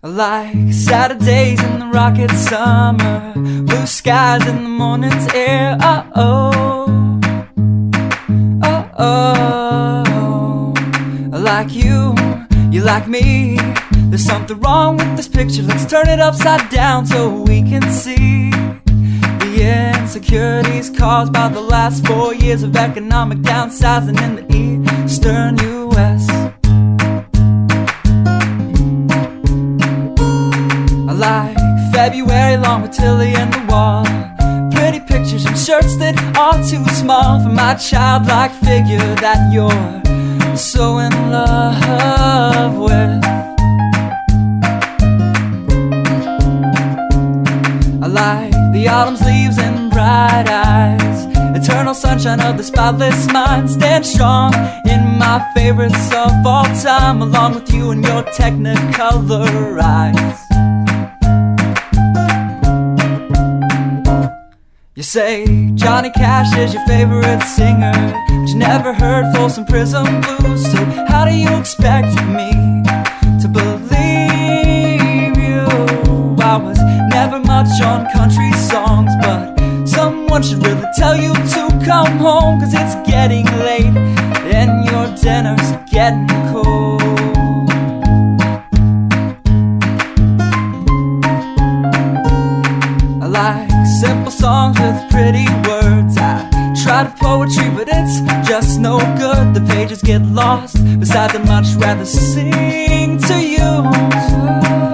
I like Saturdays in the rocket summer, blue skies in the morning's air. Oh, I like you, you like me. There's something wrong with this picture. Let's turn it upside down so we can see the insecurities caused by the last 4 years of economic downsizing in the eastern U.S. I like February long with Tilly and the wall, pretty pictures and shirts that are too small for my childlike figure that you're so in love with. I like the autumn's leaves and bright eyes, eternal sunshine of the spotless mind. Stand strong in my favorites of all time, along with you and your technicolor eyes. You say Johnny Cash is your favorite singer, but you never heard Folsom Prison Blues. So how do you expect me to believe you? I was never much on country songs, but someone should really tell you to come home, 'cause it's getting late and your dinner's getting cold. I like simple songs with pretty words. I try to poetry, but it's just no good. The pages get lost. Besides, I'd much rather sing to you.